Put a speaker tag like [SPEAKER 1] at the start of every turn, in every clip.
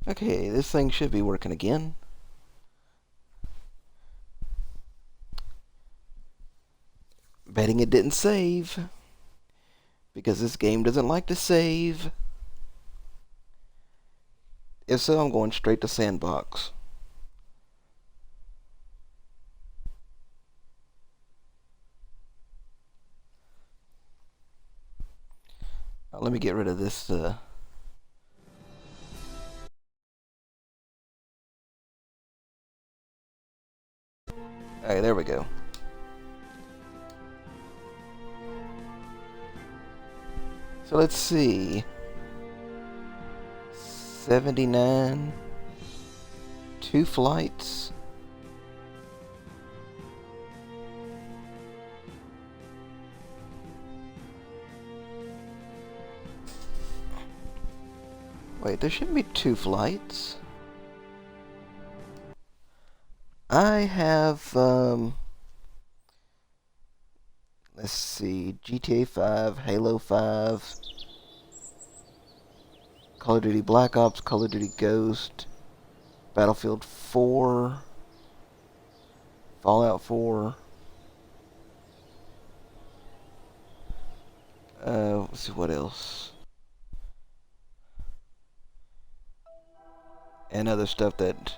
[SPEAKER 1] Okay, this thing should be working again. Betting it didn't save, because this game doesn't like to save. If so, I'm going straight to sandbox. Let me get rid of this. Okay, there we go. So let's see. 79. 2 flights. Wait, there shouldn't be 2 flights. I have, let's see, GTA 5, Halo 5, Call of Duty Black Ops, Call of Duty Ghost, Battlefield 4, Fallout 4, let's see what else. And other stuff that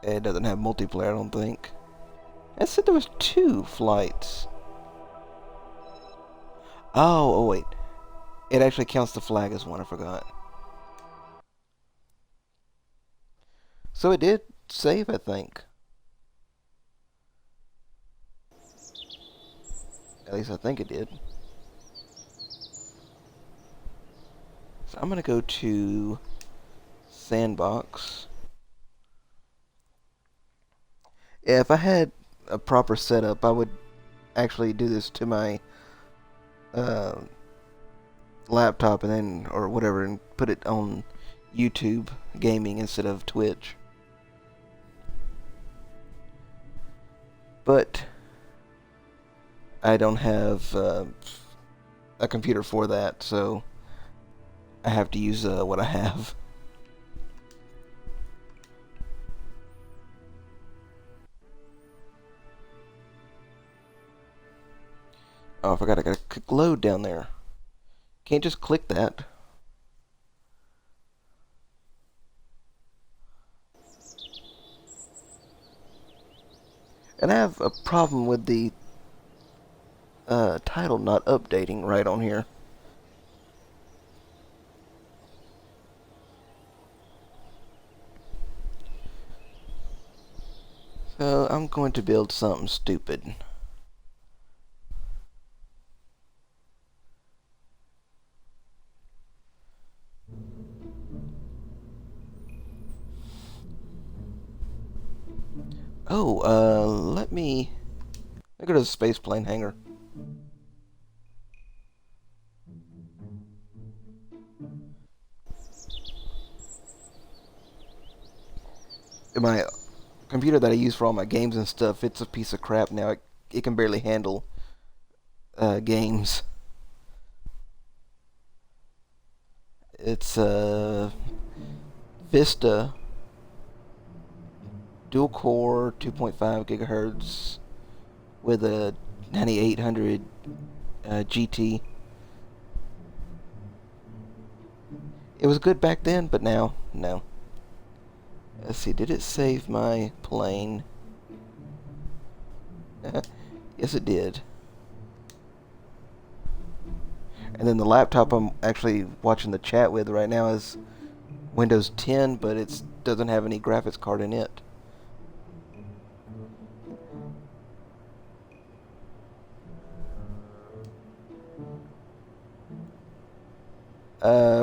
[SPEAKER 1] it doesn't have multiplayer, I don't think. I said there was 2 flights. Oh, wait. It actually counts the flag as one, I forgot. So it did save, I think. At least I think it did. So I'm going to go to Sandbox. Yeah, if I had a proper setup, I would actually do this to my laptop and then, or whatever, and put it on YouTube gaming instead of Twitch. But I don't have a computer for that, so I have to use what I have. Oh, I forgot I gotta click load down there. Can't just click that. And I have a problem with the title not updating right on here. So I'm going to build something stupid. Oh, let me go to the space plane hangar. My computer that I use for all my games and stuff, it's a piece of crap now. It can barely handle games. It's Vista dual core 2.5 gigahertz with a 9800 GT. It was good back then, but now, no. Let's see, did it save my plane? Yes, it did. And then the laptop I'm actually watching the chat with right now is Windows 10, but it doesn't have any graphics card in it.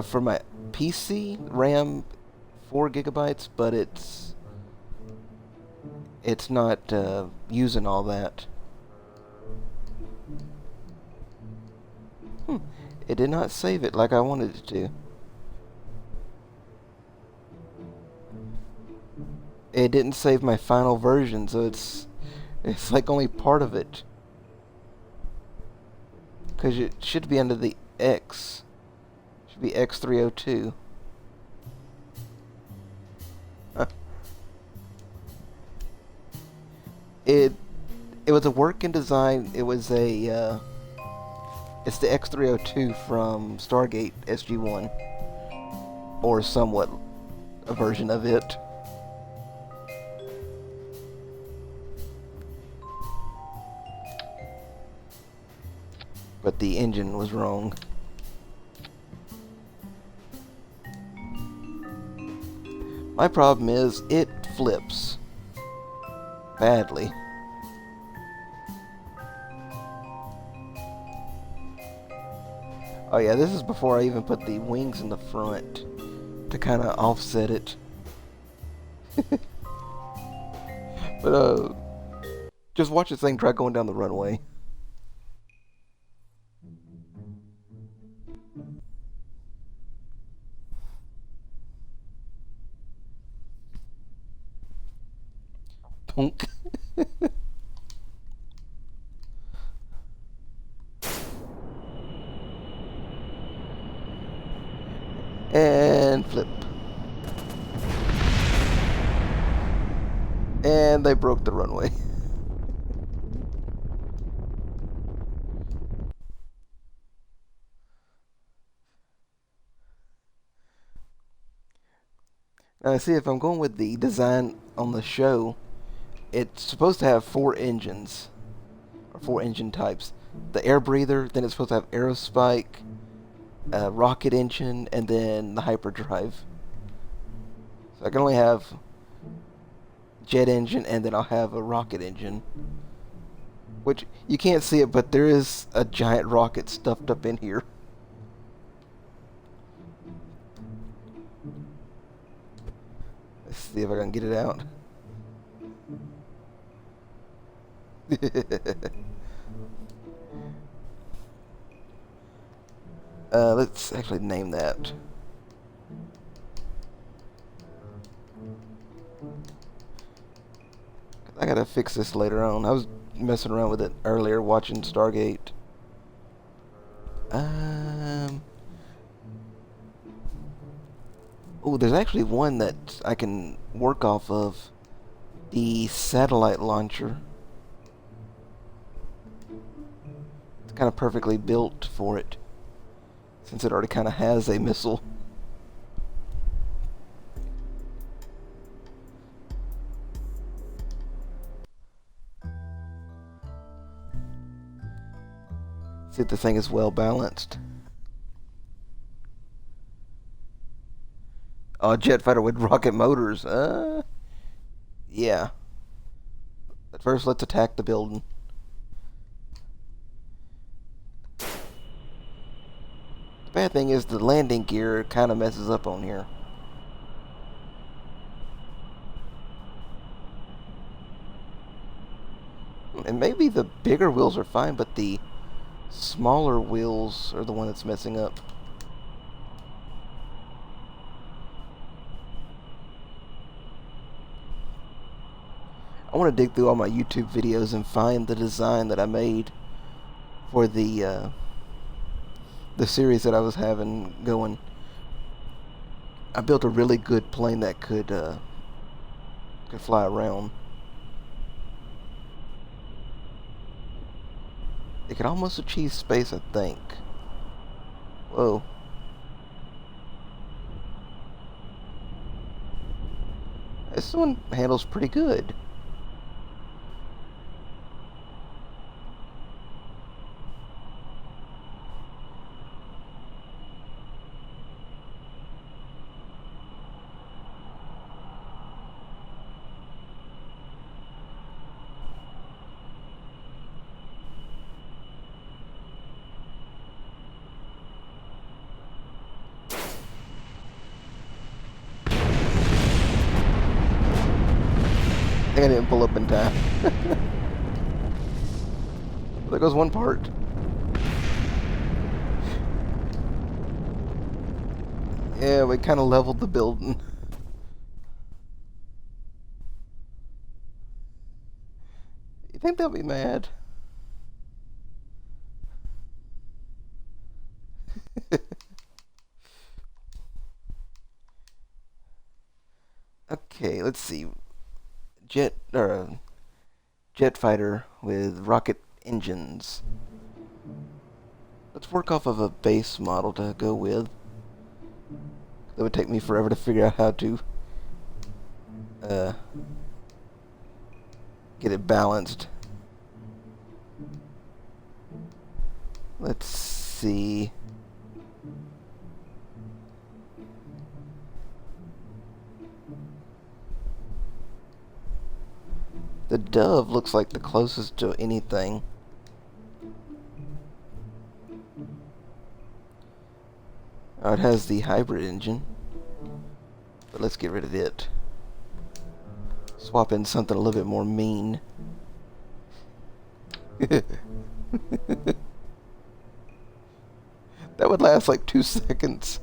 [SPEAKER 1] For my PC, RAM 4 gigabytes, but it's not using all that. It did not save it like I wanted it to. It didn't save my final version, so it's like only part of it. Because it should be under the X. It should be X302. It was a working design. It was a it's the X302 from Stargate SG1, or somewhat a version of it. But the engine was wrong. My problem is it flips badly. Oh yeah, this is before I even put the wings in the front to kind of offset it. But just watch this thing try going down the runway. Punk. And flip. And they broke the runway. Now, see, if I'm going with the design on the show, it's supposed to have 4 engines, or 4 engine types. The air breather, then it's supposed to have aerospike, rocket engine, and then the hyperdrive. So I can only have jet engine, and then I'll have a rocket engine. Which, you can't see it, but there is a giant rocket stuffed up in here. Let's see if I can get it out. Let's actually name that. I gotta fix this later on. I was messing around with it earlier watching Stargate. Oh, there's actually one that I can work off of. The satellite launcher. It's kind of perfectly built for it, since it already kind of has a missile. See if the thing is well balanced. Oh, a jet fighter with rocket motors. Yeah. But first, let's attack the building. The bad thing is the landing gear kind of messes up on here. And maybe the bigger wheels are fine, but the smaller wheels are the one that's messing up. I want to dig through all my YouTube videos and find the design that I made for the series that I was having going. I built a really good plane that could fly around. It could almost achieve space, I think. Whoa. This one handles pretty good. I think I didn't pull up in time. There goes one part. Yeah, we kind of leveled the building. You think they'll be mad? Okay, let's see. Jet, or jet fighter with rocket engines. Let's work off of a base model to go with. That would take me forever to figure out how to get it balanced. Let's see. The Dove looks like the closest to anything. Oh, it has the hybrid engine. But let's get rid of it. Swap in something a little bit more mean. That would last like 2 seconds.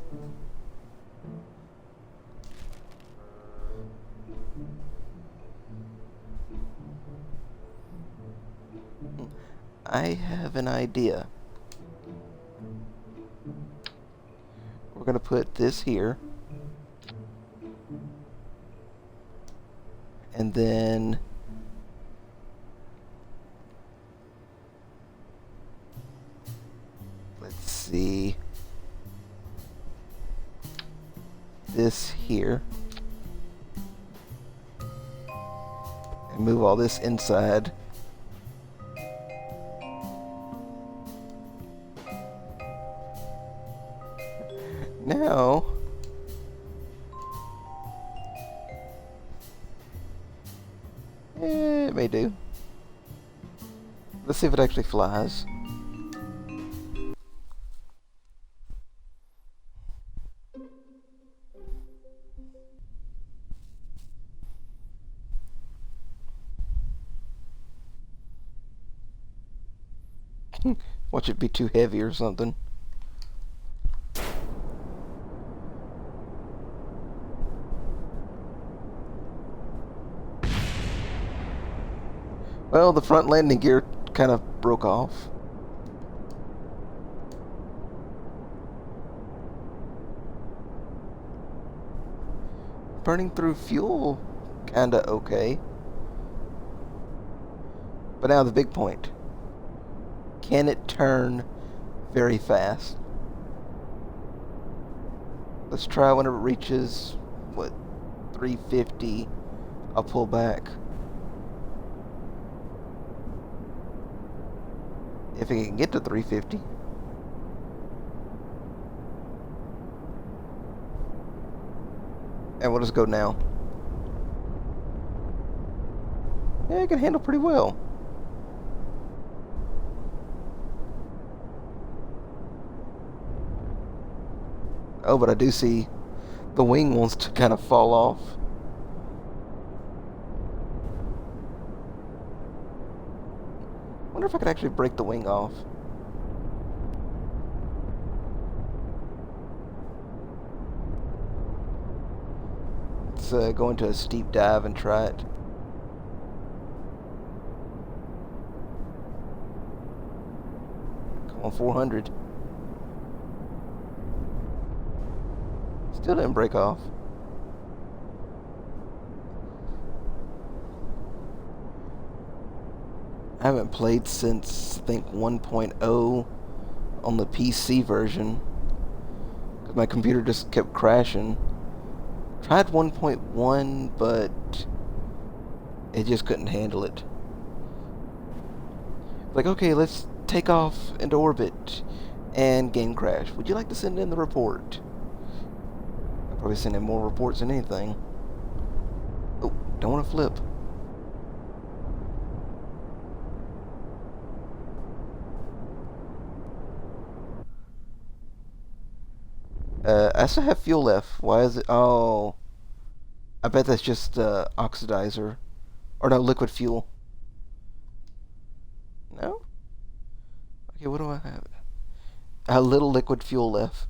[SPEAKER 1] I have an idea. We're going to put this here. And then let's see. This here. And move all this inside. Now, it may do. Let's see if it actually flies. Watch it be too heavy or something. Well, the front landing gear kind of broke off. Burning through fuel, kinda okay. But now the big point. Can it turn very fast? Let's try whenever it reaches, what, 350, I'll pull back. If it can get to 350. And we'll just go now. Yeah, it can handle pretty well. Oh, but I do see the wing wants to kind of fall off. Wonder if I could actually break the wing off. Let's go into a steep dive and try it. Come on, 400. Still didn't break off. I haven't played since, I think, 1.0 on the PC version. Because my computer just kept crashing. Tried 1.1, but it just couldn't handle it. Like, okay, let's take off into orbit. And game crash. Would you like to send in the report? I'll probably send in more reports than anything. Oh, don't want to flip. I still have fuel left. Why is it? Oh, I bet that's just oxidizer. Or no, liquid fuel. No? Okay, what do I have? A little liquid fuel left.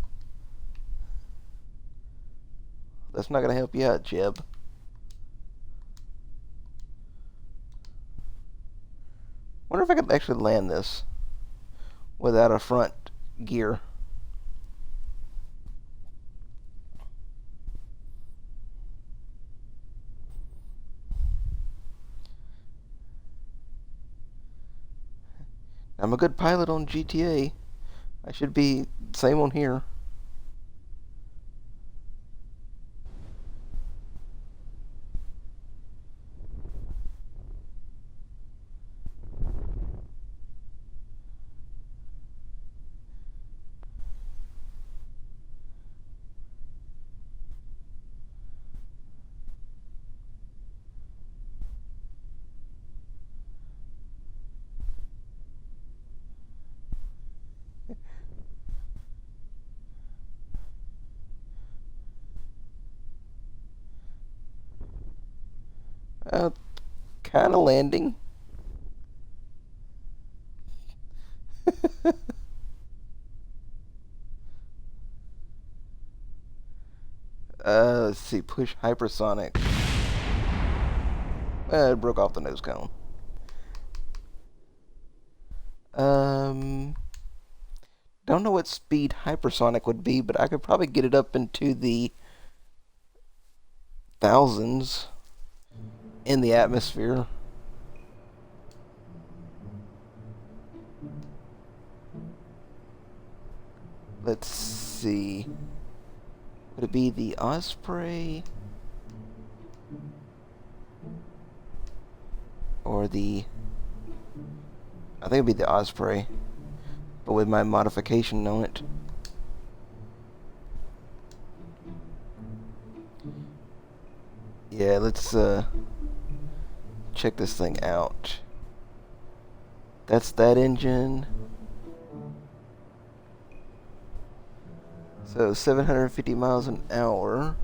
[SPEAKER 1] That's not gonna help you out, Jeb. Wonder if I could actually land this without a front gear. I'm a good pilot on GTA. I should be same on here. Uh, kind of landing. Let's see. Push hypersonic. It broke off the nose cone. Um, don't know what speed hypersonic would be, but I could probably get it up into the thousands in the atmosphere. Let's see. Would it be the Osprey? Or the... I think it'd be the Osprey. But with my modification on it. Yeah, let's check this thing out. That's that engine. So 750 miles an hour.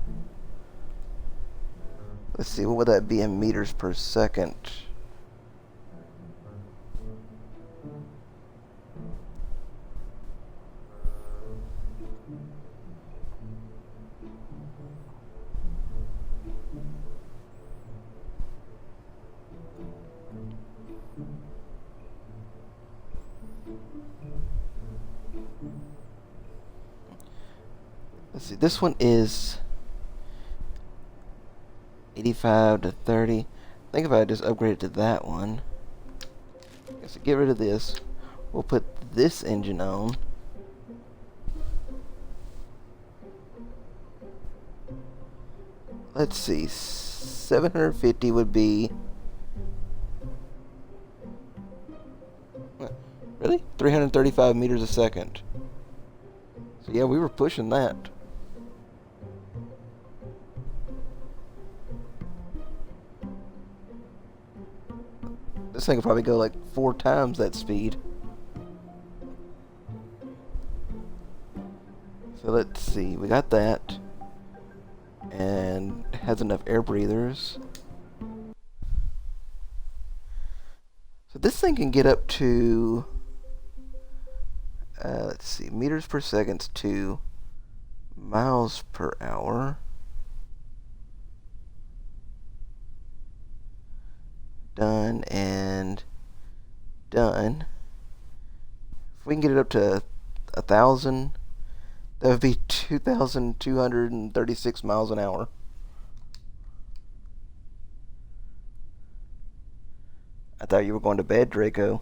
[SPEAKER 1] Let's see, what would that be in meters per second? Let's see, this one is 85 to 30. I think if I just upgrade it to that one. So get rid of this. We'll put this engine on. Let's see, 750 would be... Really? 335 meters a second. So yeah, we were pushing that. This thing could probably go like 4 times that speed. So let's see, we got that. And it has enough air breathers. So this thing can get up to, let's see, meters per second to miles per hour. Done and done. If we can get it up to 1,000, that would be 2,236 miles an hour. I thought you were going to bed, Draco.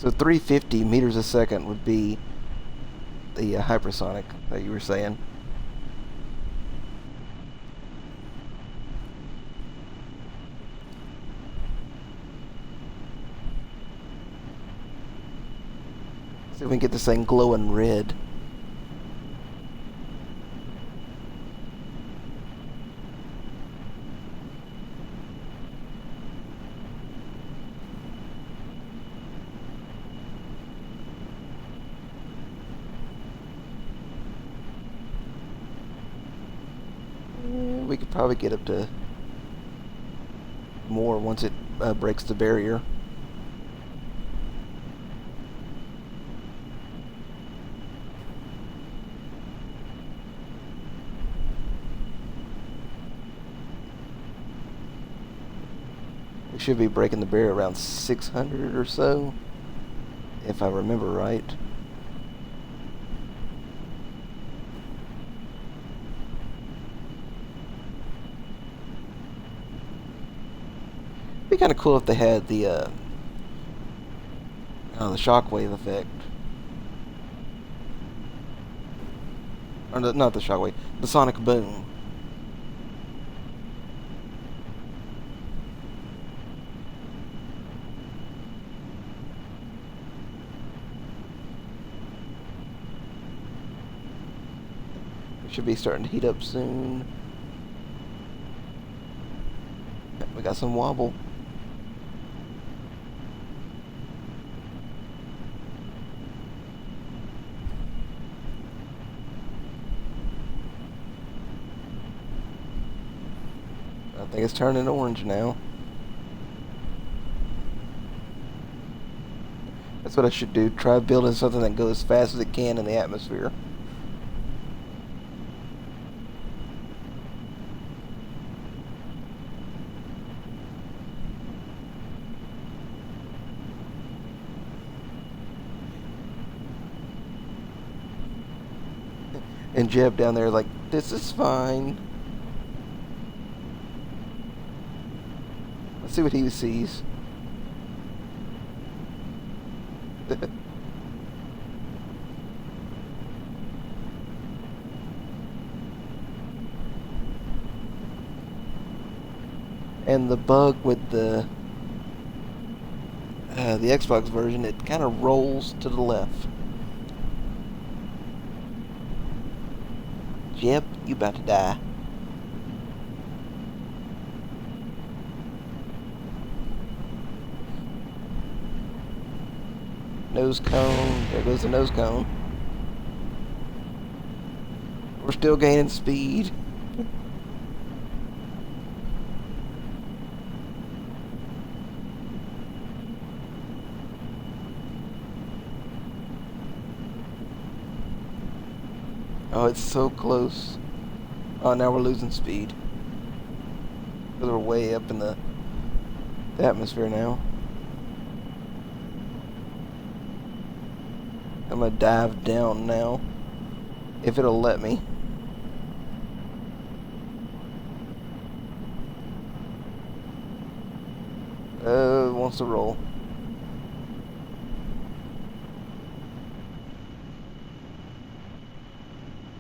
[SPEAKER 1] So 350 meters a second would be the hypersonic that you were saying. See if we can get this thing glowing red. We could probably get up to more once it breaks the barrier. We We should be breaking the barrier around 600 or so, if I remember right. It'd be kind of cool if they had the shockwave effect. Or not the shockwave, the sonic boom. We should be starting to heat up soon. We got some wobble. I think it's turning orange now. That's what I should do. Try building something that goes as fast as it can in the atmosphere. And Jeb down there like, this is fine. Let's see what he sees. And the bug with the Xbox version, it kind of rolls to the left. Jeb, you about to die. Nose cone. There goes the nose cone. We're still gaining speed. Oh, it's so close. Oh, now we're losing speed. Because we're way up in the atmosphere now. I'm gonna dive down now, if it'll let me. It wants to roll.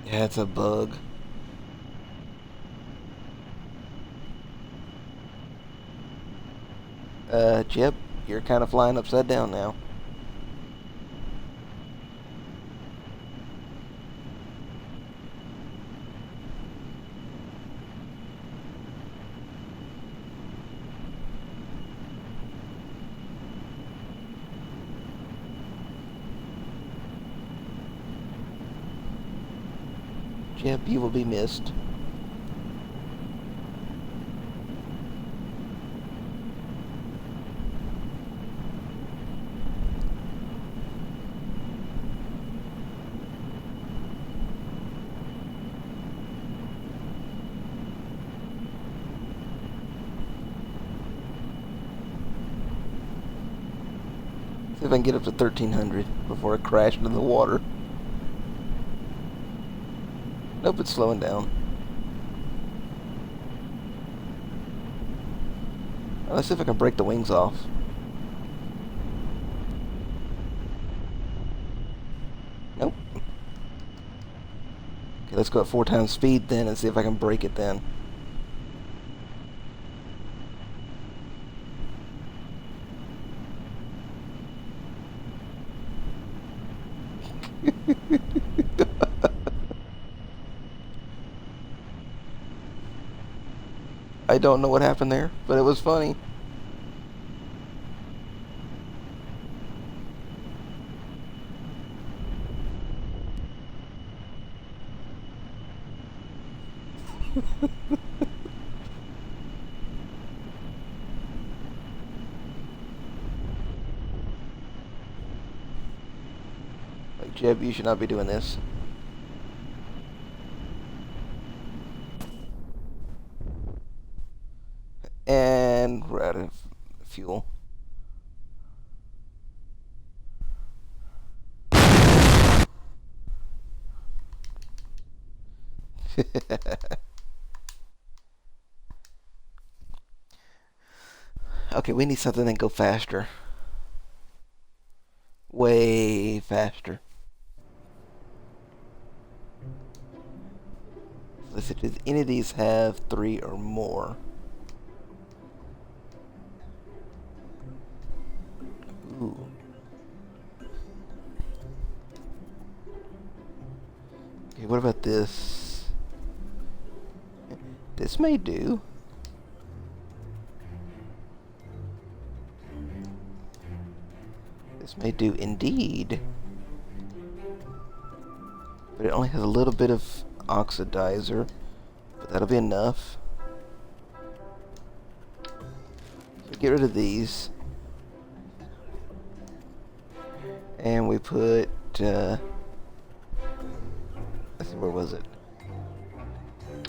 [SPEAKER 1] Yeah, it's a bug. Jeb, you're kind of flying upside down now. Jeb, you will be missed. See if I can get up to 1300 before I crash into the water. Nope, it's slowing down. Let's see if I can break the wings off. Nope. Okay, let's go at 4 times speed then and see if I can break it then. I don't know what happened there, but it was funny. Like, Jeb, you should not be doing this. And we're out of fuel. Okay, we need something that can go faster. Way faster. Let's see, does any of these have 3 or more? Ooh. Okay, what about this? This may do. This may do indeed. But it only has a little bit of oxidizer. But that'll be enough. So get rid of these. And we put, let's see, where was it?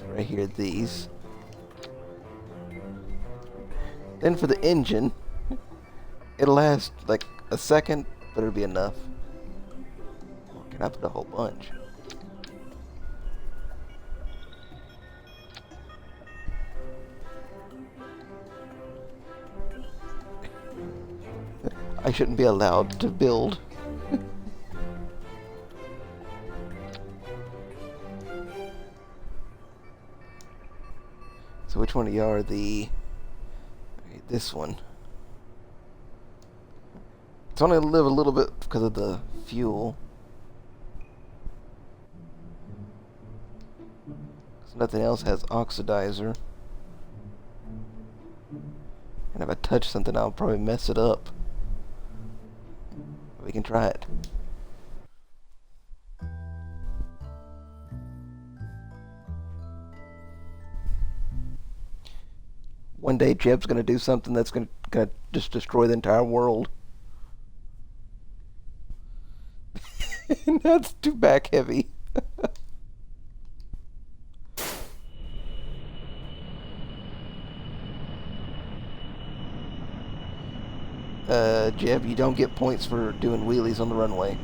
[SPEAKER 1] Right here, these. Then for the engine, it'll last like a second, but it'll be enough. Or can I put a whole bunch? I shouldn't be allowed to build. So which one of you are the... Okay, this one. It's only live a little bit because of the fuel. Because nothing else has oxidizer. And if I touch something, I'll probably mess it up. We can try it. One day Jeb's gonna do something that's gonna just destroy the entire world. That's too back heavy. Jeb, you don't get points for doing wheelies on the runway.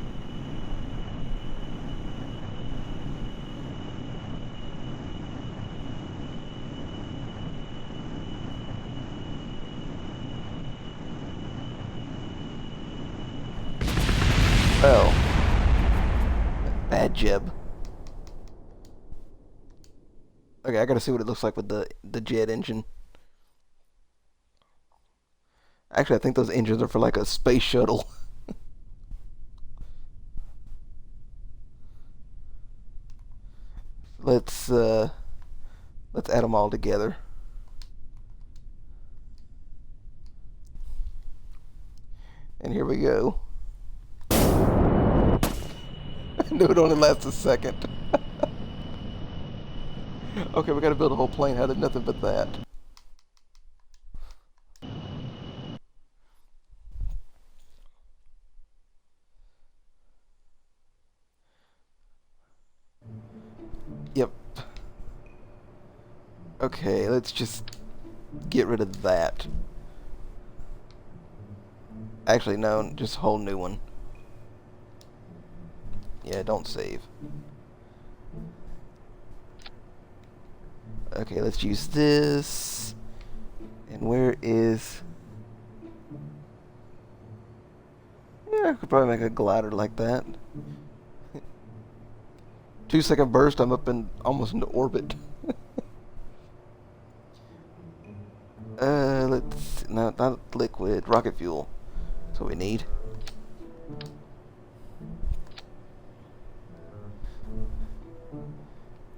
[SPEAKER 1] Well, bad Jeb. Okay, I gotta see what it looks like with the jet engine. Actually, I think those engines are for like a space shuttle. Let's add them all together. And here we go. I knew it only lasts a second. Okay, we gotta build a whole plane out of nothing but that. Yep. Okay, let's just get rid of that. Actually, no, just a whole new one. Yeah, don't save. Okay, let's use this. And where is... Yeah, I could probably make a glider like that. 2-second burst, I'm up in almost into orbit. Let's... No, not liquid. Rocket fuel. That's what we need.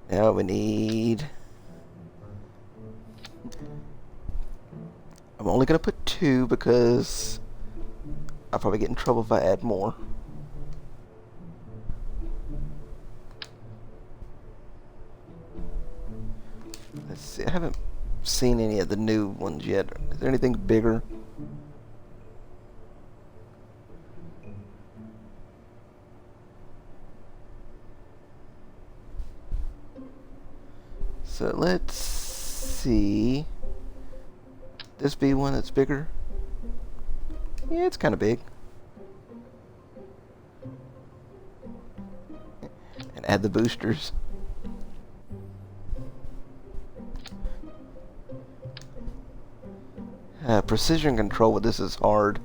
[SPEAKER 1] Now we need... I'm only going to put 2 because I'll probably get in trouble if I add more. Let's see, I haven't seen any of the new ones yet. Is there anything bigger? So let's see. This be one that's bigger? Yeah, it's kind of big. And add the boosters. Precision control with this is hard.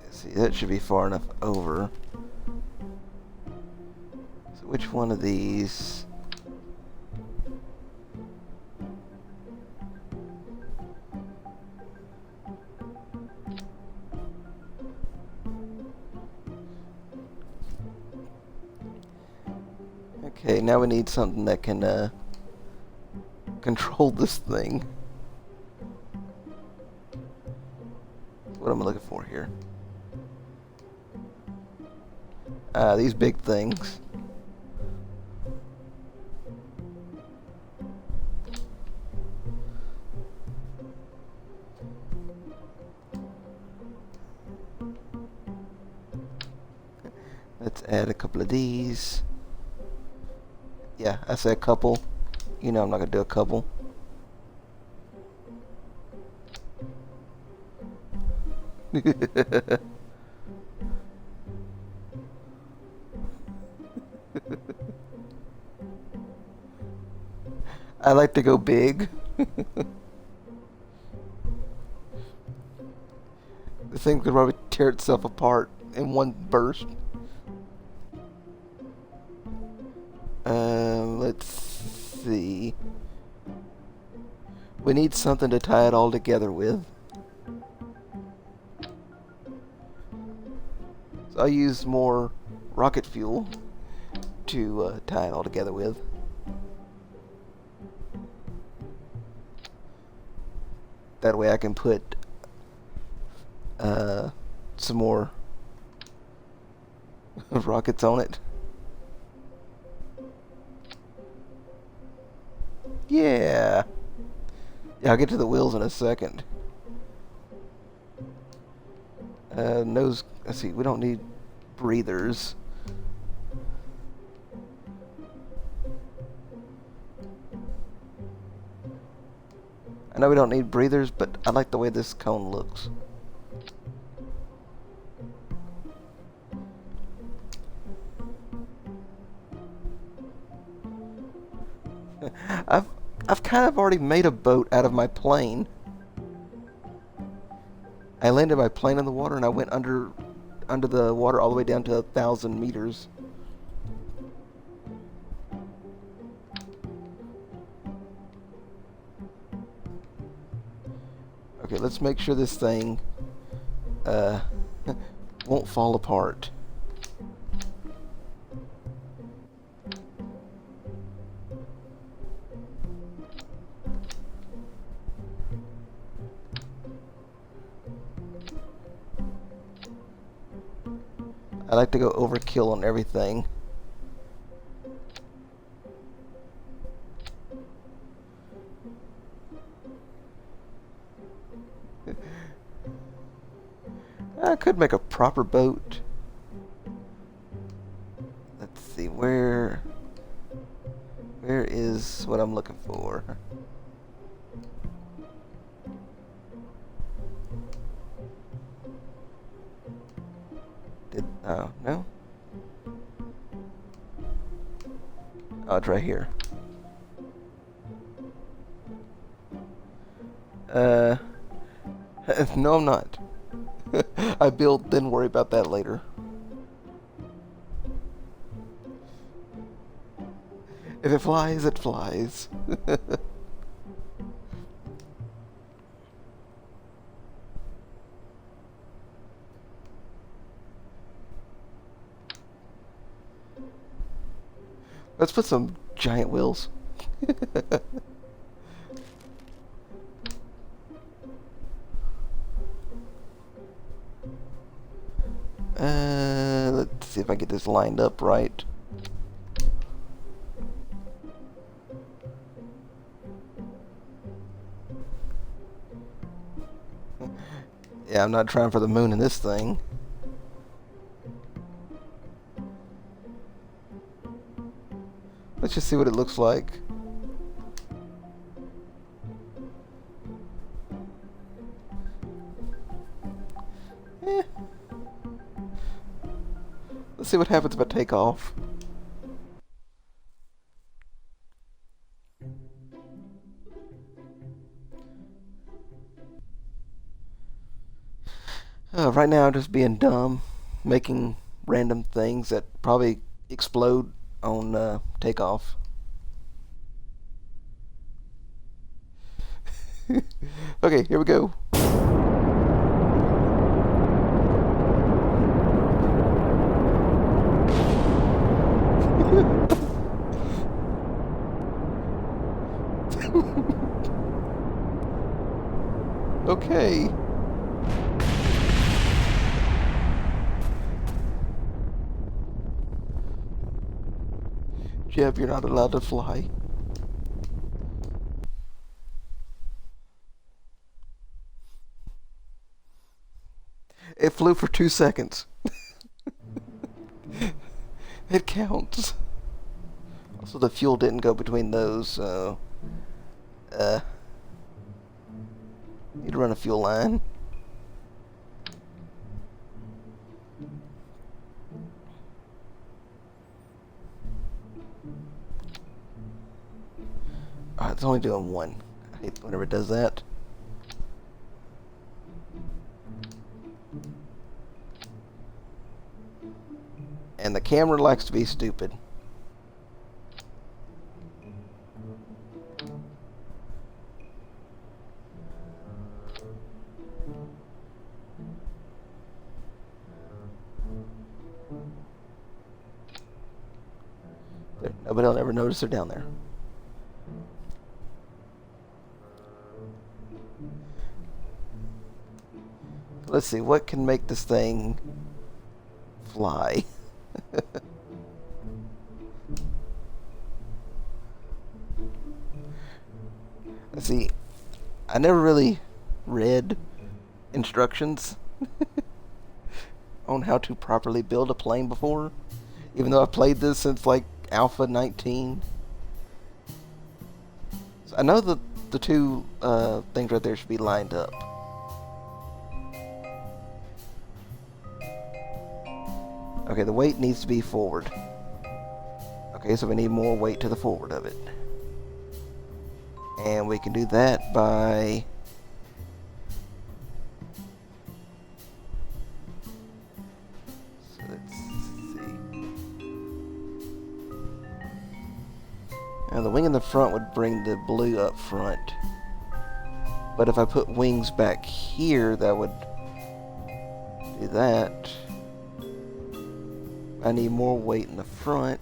[SPEAKER 1] Let's see, that should be far enough over. So which one of these? Okay, now we need something that can control this thing. What am I looking for here? These big things. Let's add a couple of these. Yeah, I said a couple. You know I'm not gonna do a couple. I like to go big. The thing could probably tear itself apart in one burst. Let's see. We need something to tie it all together with. So I'll use more rocket fuel to tie it all together with. That way I can put some more rockets on it. Yeah. Yeah, I'll get to the wheels in a second. Nose, let's see, we don't need breathers. I know we don't need breathers, but I like the way this cone looks. I've kind of already made a boat out of my plane. I landed my plane in the water and I went under the water all the way down to 1,000 meters. Okay, let's make sure this thing won't fall apart. I like to go overkill on everything. I could make a proper boat. Let's see, where is what I'm looking for? Oh, no? Oh, it's right here. No, I'm not. I build, then worry about that later. If it flies, it flies. Let's put some giant wheels. Let's see if I get this lined up right. Yeah, I'm not trying for the moon in this thing. Let's just see what it looks like. Let's see what happens if I take off. Right now I'm just being dumb, making random things that probably explode on takeoff. Okay, here we go. Okay. Jeb, you're not allowed to fly. It flew for 2 seconds. It counts. Also, the fuel didn't go between those, so... Need to run a fuel line. It's only doing one. I hate whenever it does that. And the camera likes to be stupid. Nobody will ever notice they're down there. Let's see, what can make this thing fly? Let's see, I never really read instructions on how to properly build a plane before, even though I've played this since like Alpha 19. So I know that the two things right there should be lined up. Okay, the weight needs to be forward. Okay, so we need more weight to the forward of it. And we can do that by... So let's see. Now the wing in the front would bring the blue up front. But if I put wings back here, that would do that. I need more weight in the front.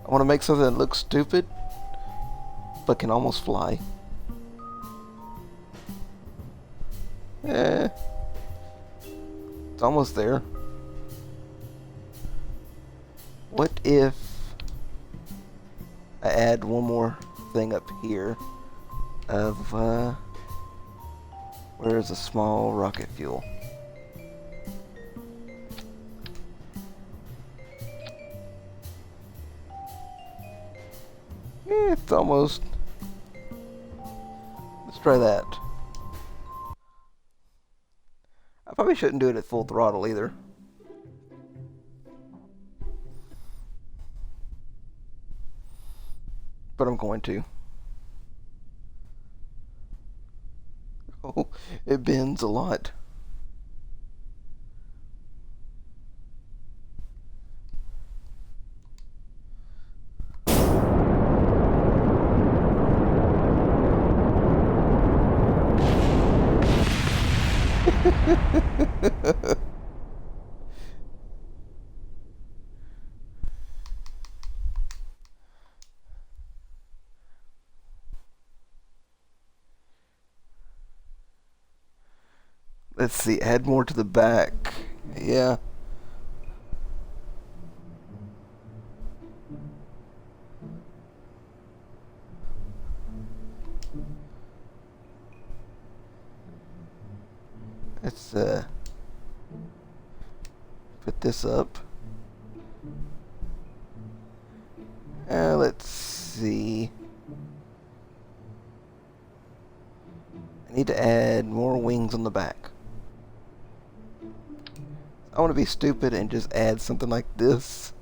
[SPEAKER 1] I want to make something that looks stupid, but can almost fly. It's almost there. What if I add one more thing up here of, where's a small rocket fuel? It's almost... Let's try that. I probably shouldn't do it at full throttle either. But I'm going to. Oh, it bends a lot. Let's see, add more to the back. Yeah. put this up. Let's see. I need to add more wings on the back. I want to be stupid and just add something like this.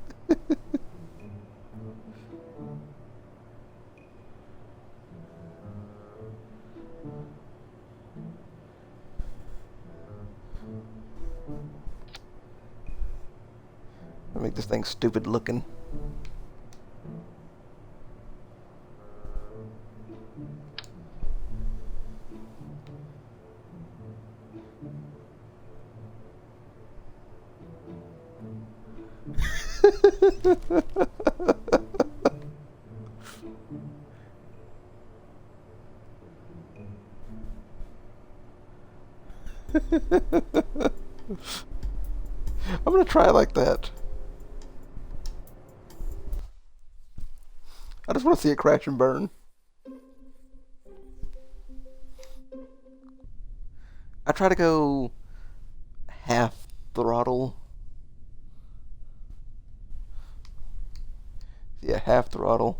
[SPEAKER 1] I'll make this thing stupid looking. I'm gonna try it like that. I just want to see it crash and burn. I try to go half throttle. Yeah, half throttle.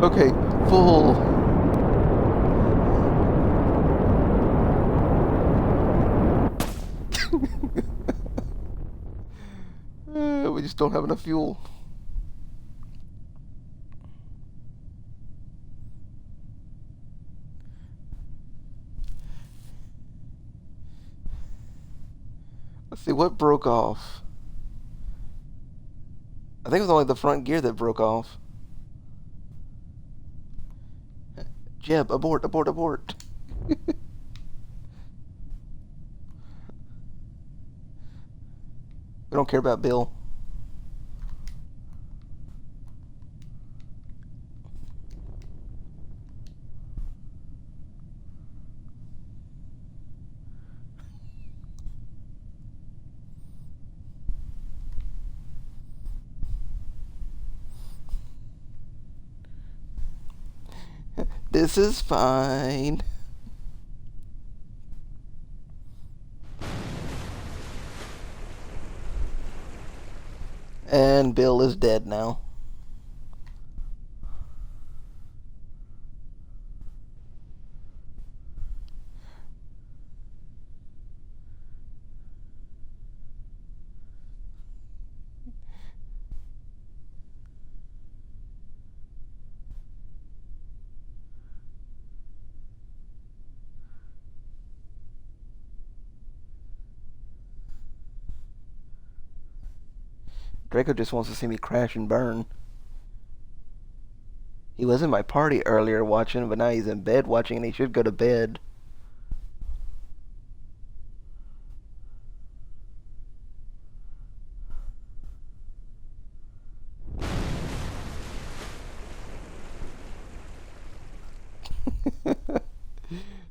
[SPEAKER 1] Okay, full. We just don't have enough fuel. Let's see, what broke off? I think it was only the front gear that broke off. Jeb, abort, abort, abort. We don't care about Bill. This is fine. And Bill is dead now. Draco just wants to see me crash and burn. He was in my party earlier watching, but now he's in bed watching and he should go to bed.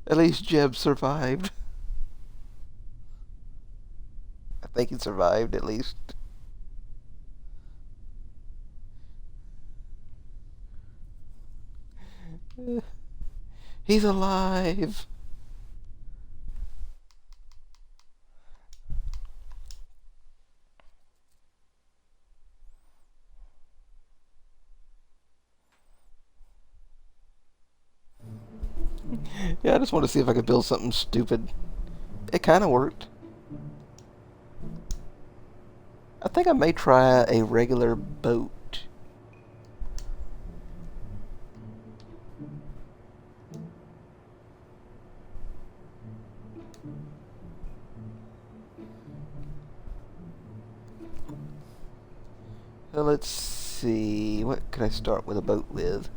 [SPEAKER 1] At least Jeb survived. I think he survived, at least. He's alive. Yeah, I just want to see if I could build something stupid. It kind of worked. I think I may try a regular boat. So let's see, what could I start with a boat with?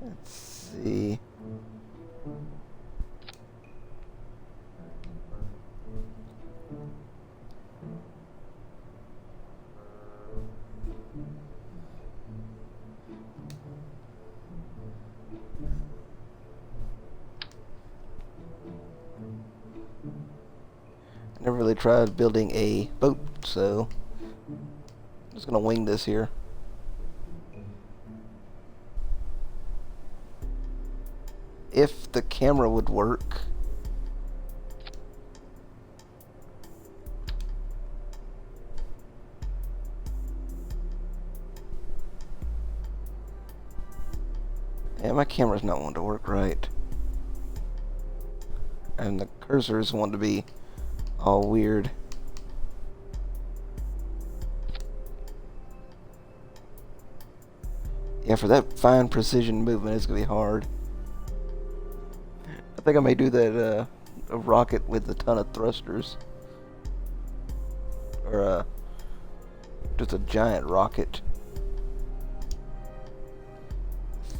[SPEAKER 1] Let's see. really tried building a boat, so I'm just gonna wing this here. If the camera would work. Yeah, my camera's not wanting to work right. And the cursors want to be all weird. Yeah, for that fine precision movement, it's gonna be hard. I think I may do that, a rocket with a ton of thrusters. Or, just a giant rocket.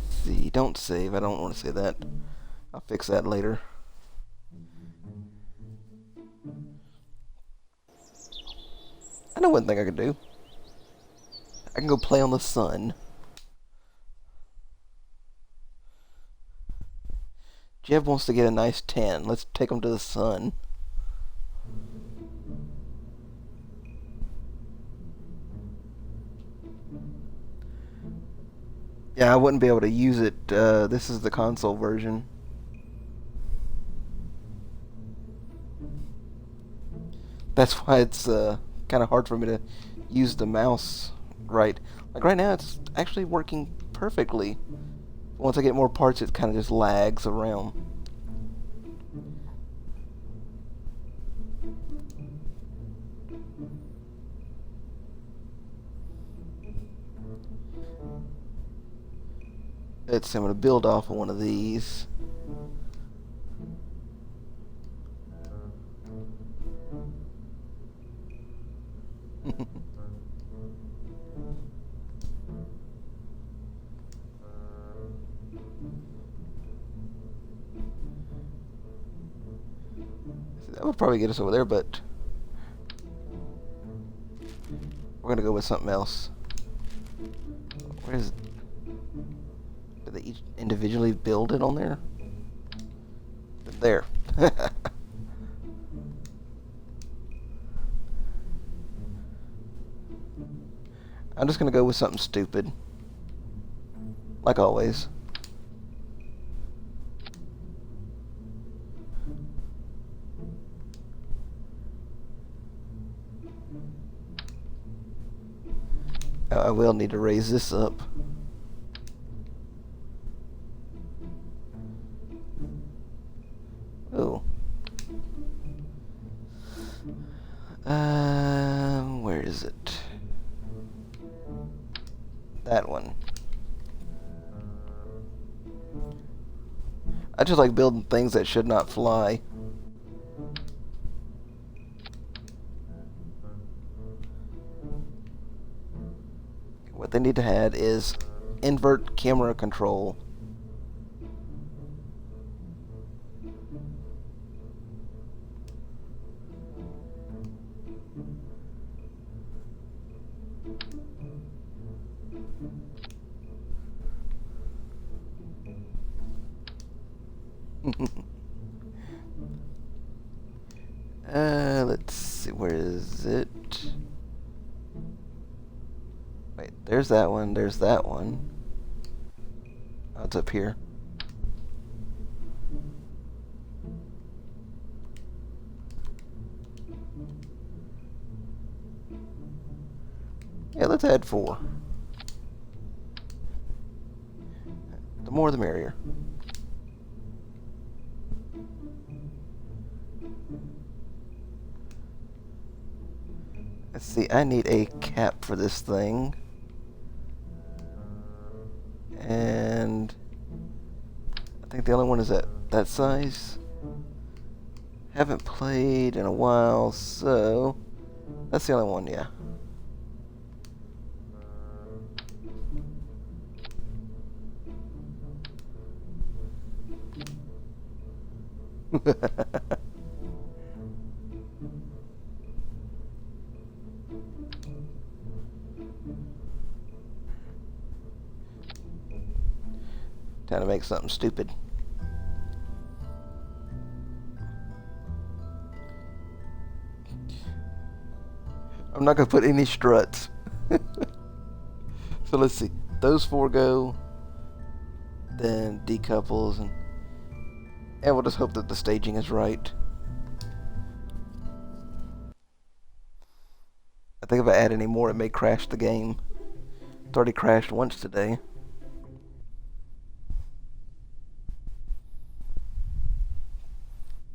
[SPEAKER 1] See, don't save. I don't want to say that. I'll fix that later. I know one thing I could do. I can go play on the sun. Jeb wants to get a nice tan. Let's take him to the sun. Yeah, I wouldn't be able to use it. This is the console version. That's why it's kind of hard for me to use the mouse right. Like right now, it's actually working perfectly. Once I get more parts, it kind of just lags around. Let's see, I'm going to build off of one of these. That would probably get us over there, but we're going to go with something else. Where is it? Do they each individually build it on there? There. I'm just gonna go with something stupid. Like always. I will need to raise this up. Oh. Where is it? That one. I just like building things that should not fly. What they need to add is invert camera control. Let's see, where is it? Wait, there's that one, there's that one. Oh, it's up here. Yeah, let's add 4. The more the merrier. Let's see, I need a cap for this thing. And I think the only one is that size. Haven't played in a while, so that's the only one, yeah. Time to make something stupid. I'm not gonna put any struts. So let's see. Those four go. Then decouples and we'll just hope that the staging is right. I think if I add any more, it may crash the game. It's already crashed once today.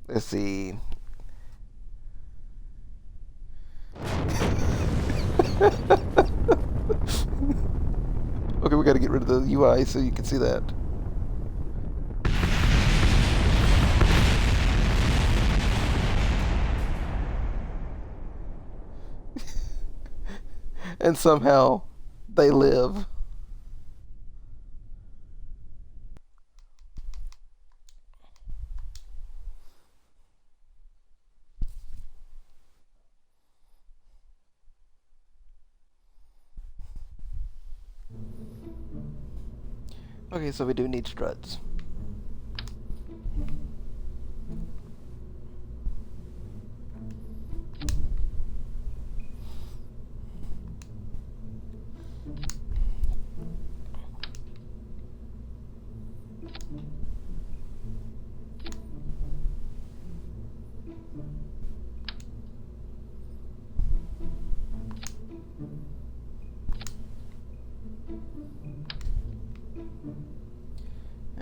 [SPEAKER 1] Let's see. Okay, we gotta get rid of the UI so you can see that. And somehow they live. Okay, so we do need struts.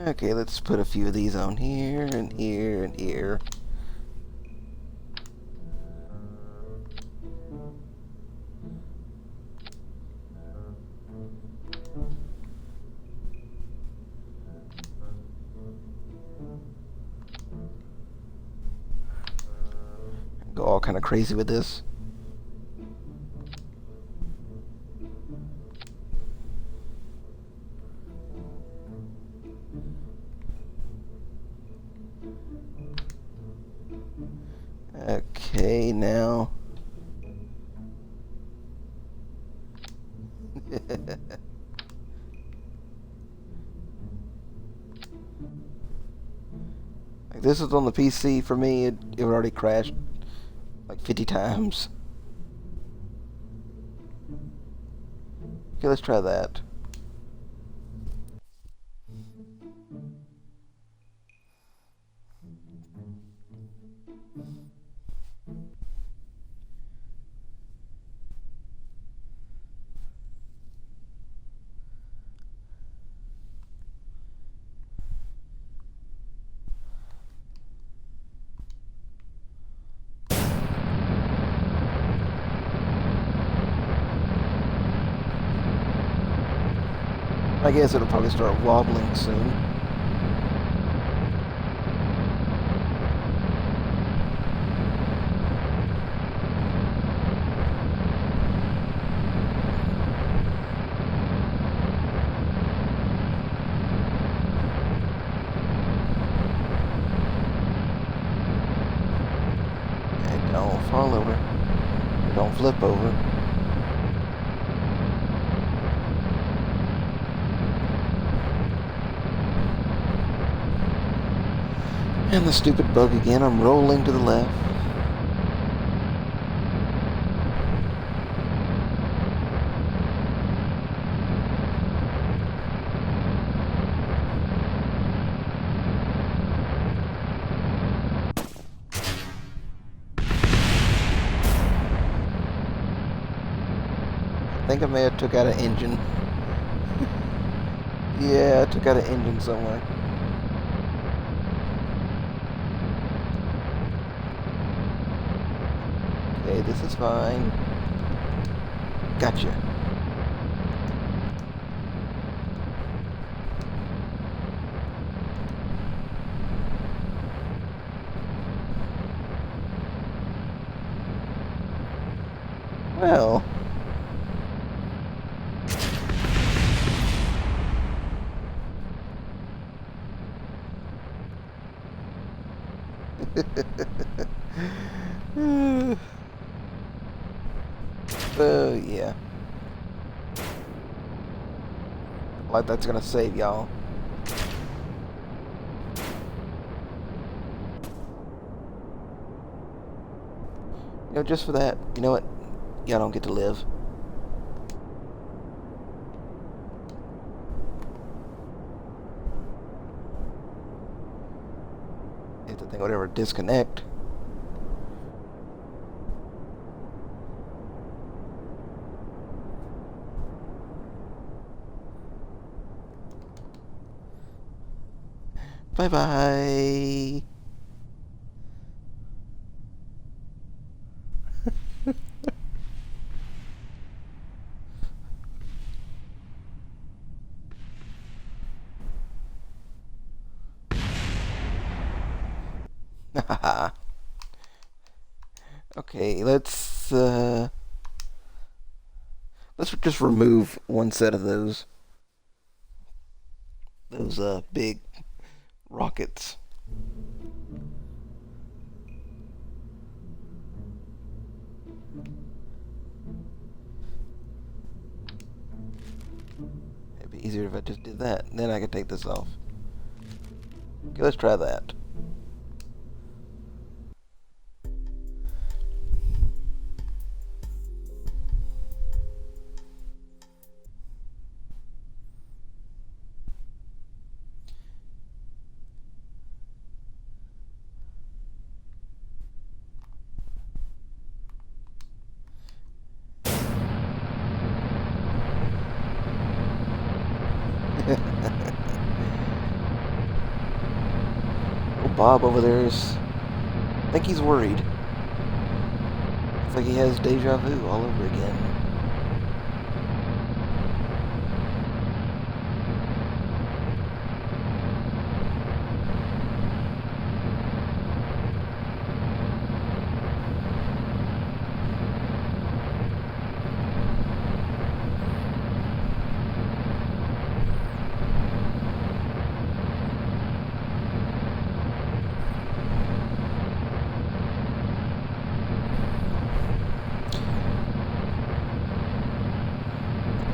[SPEAKER 1] Okay, let's put a few of these on here and here and here. Go all kind of crazy with this. Okay, now. Like this was on the PC for me, it would already crashed like 50 times. Okay, let's try that. I guess it'll probably start wobbling soon. And don't fall over. Or don't flip over. And the stupid bug again, I'm rolling to the left. I think I may have took out an engine. Yeah, I took out an engine somewhere. Okay, this is fine. Gotcha. Well. Oh, yeah. Like that's gonna save y'all. You know, just for that, you know what? Y'all don't get to live. If the thing would ever disconnect. Bye-bye. Okay, let's just remove one set of those big rockets. It'd be easier if I just did that. Then I could take this off. Okay, let's try that. Oh, Bob over there is... I think he's worried. It's like he has deja vu all over again.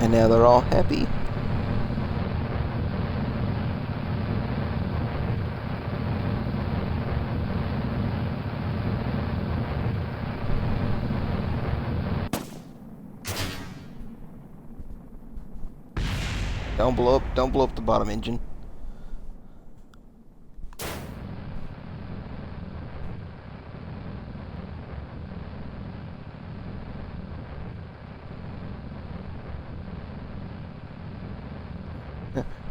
[SPEAKER 1] And now they're all happy. Don't blow up the bottom engine.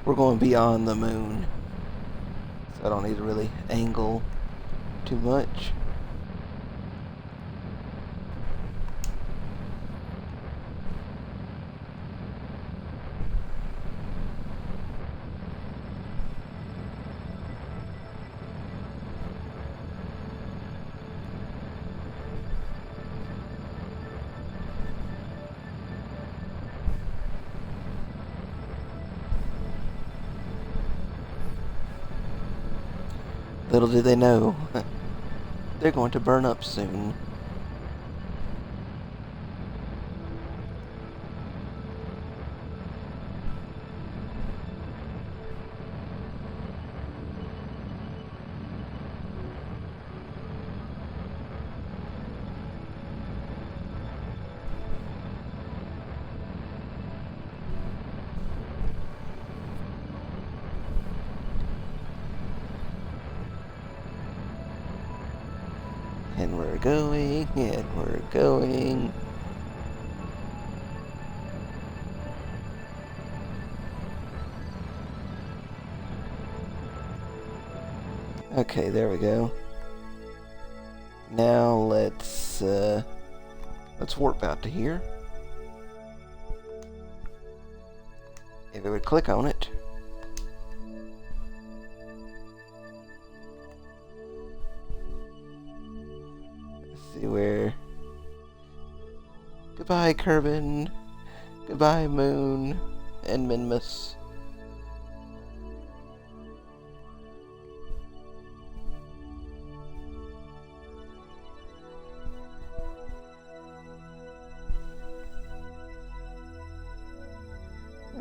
[SPEAKER 1] We're going beyond the moon, so I don't need to really angle too much. Little did they know, they're going to burn up soon. And we're going, and we're going. Okay, there we go. Now let's warp out to here. If it would click on it. See where. Goodbye, Kerbal. Goodbye, Moon and Minmus.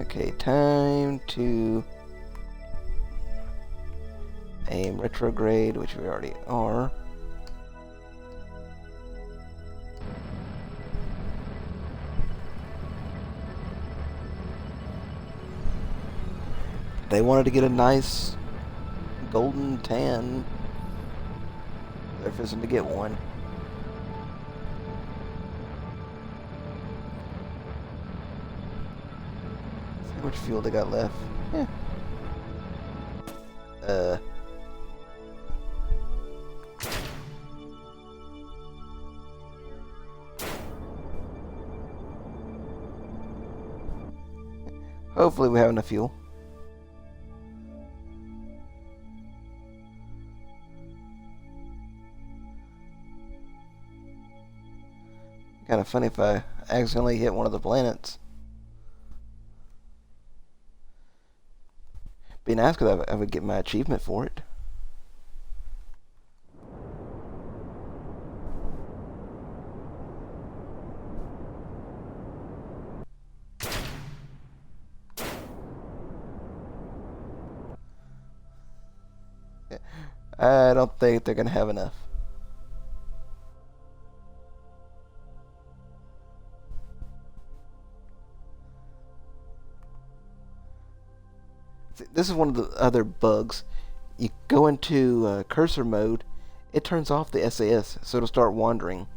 [SPEAKER 1] Okay, time to aim retrograde, which we already are. they wanted to get a nice golden tan. They're fixing to get one. See how much fuel they got left. Yeah. Hopefully we have enough fuel. Kind of funny if I accidentally hit one of the planets. Be nice because I would get my achievement for it. I don't think they're gonna have enough. See, this is one of the other bugs. You go into cursor mode, it turns off the SAS, so it'll start wandering.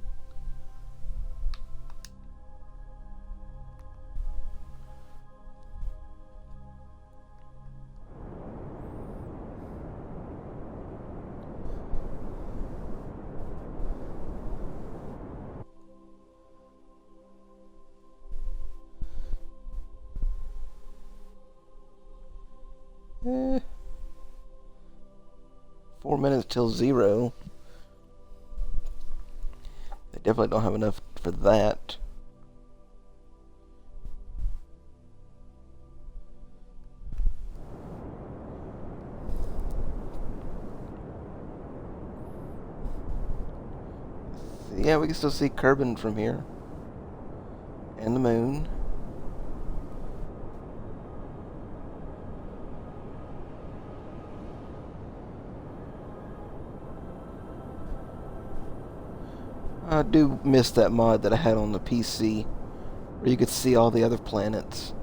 [SPEAKER 1] Eh, 4 minutes till 0. They definitely don't have enough for that. Yeah, we can still see Kerbal from here. And the moon. I do miss that mod that I had on the PC, where you could see all the other planets.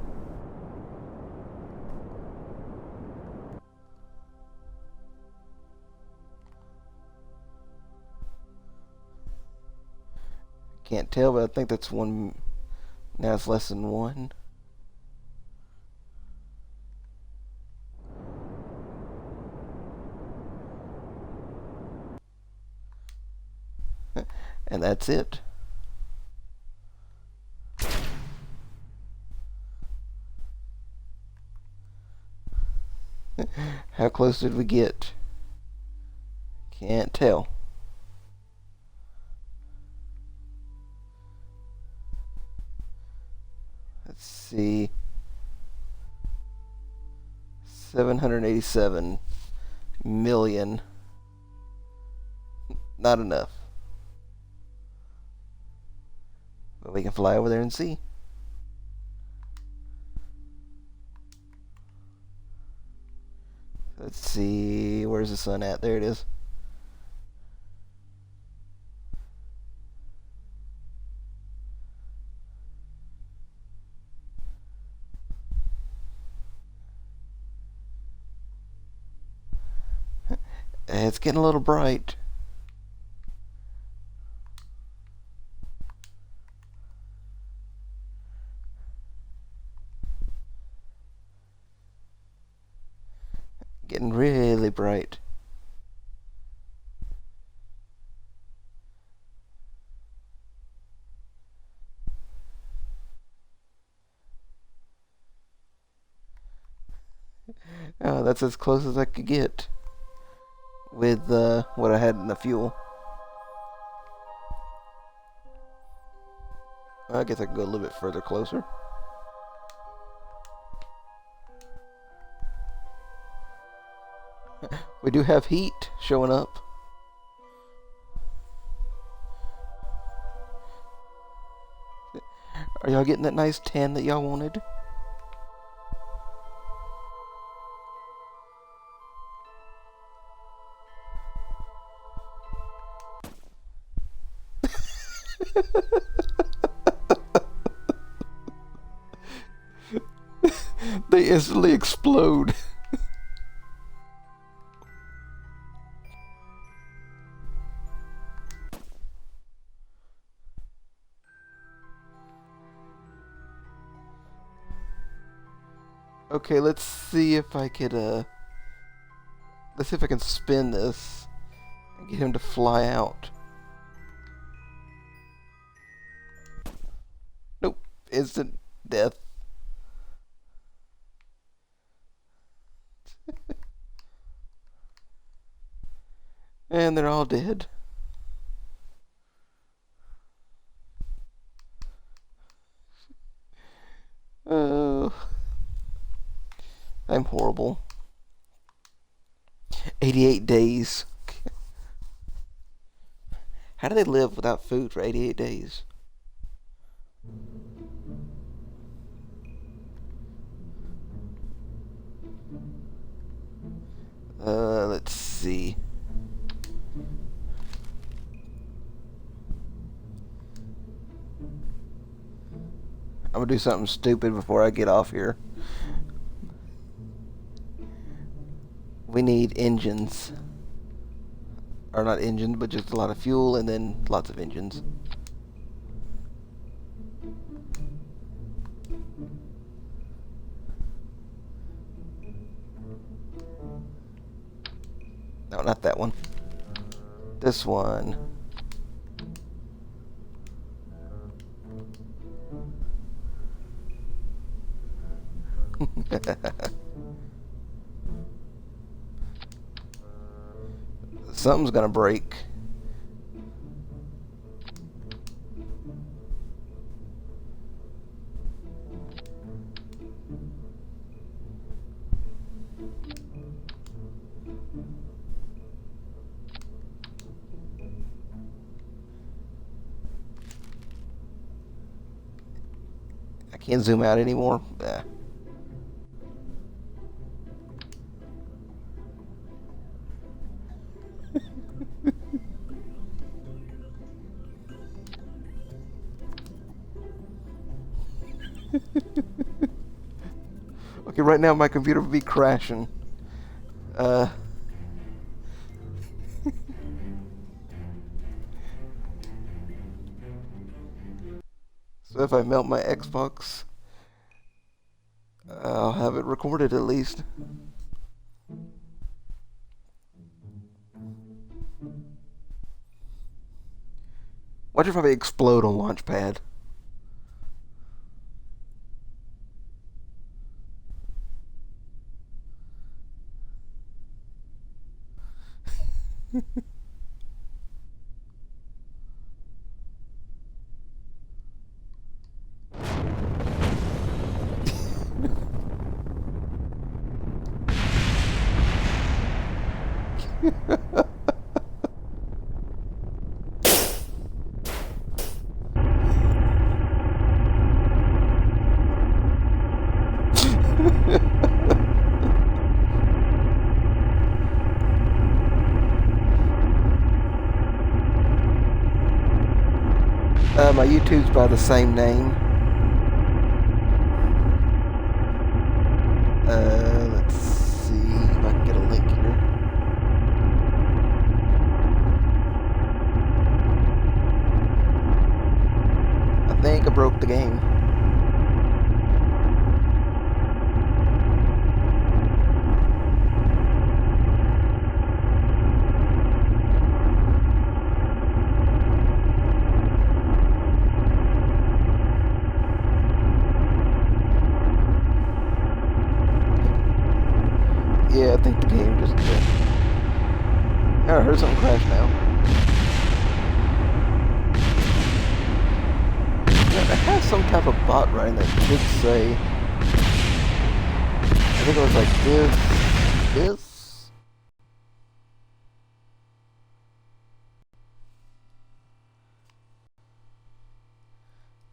[SPEAKER 1] Can't tell, but I think that's one. Now it's less than 1. And that's it. How close did we get? Can't tell. Let's see. 787 million. Not enough. But we can fly over there and see. Let's see. Where's the sun at? There it is. It's getting a little bright. Getting really bright. Oh, that's as close as I could get with what I had in the fuel. I guess I can go a little bit further closer. We do have heat showing up. Are y'all getting that nice tan that y'all wanted? They instantly explode. Okay, let's see if I could, let's see if I can spin this and get him to fly out. Nope, instant death. And they're all dead. Oh, I'm horrible. 88 days. How do they live without food for 88 days? Let's see. I'm gonna do something stupid before I get off here. We need engines. Or not engines, but just a lot of fuel and then lots of engines. No, not that one. This one. Something's gonna break. I can't zoom out anymore. Okay, right now my computer would be crashing. So if I melt my Xbox, I'll have it recorded at least. Watch it probably explode on Launchpad. My YouTube's by the same name. Let's see if I can get a link here. I think I broke the game. Yeah, I think the game just did. Oh, I heard something crash now. Yeah, it has some type of bot running that should say, I think it was like this,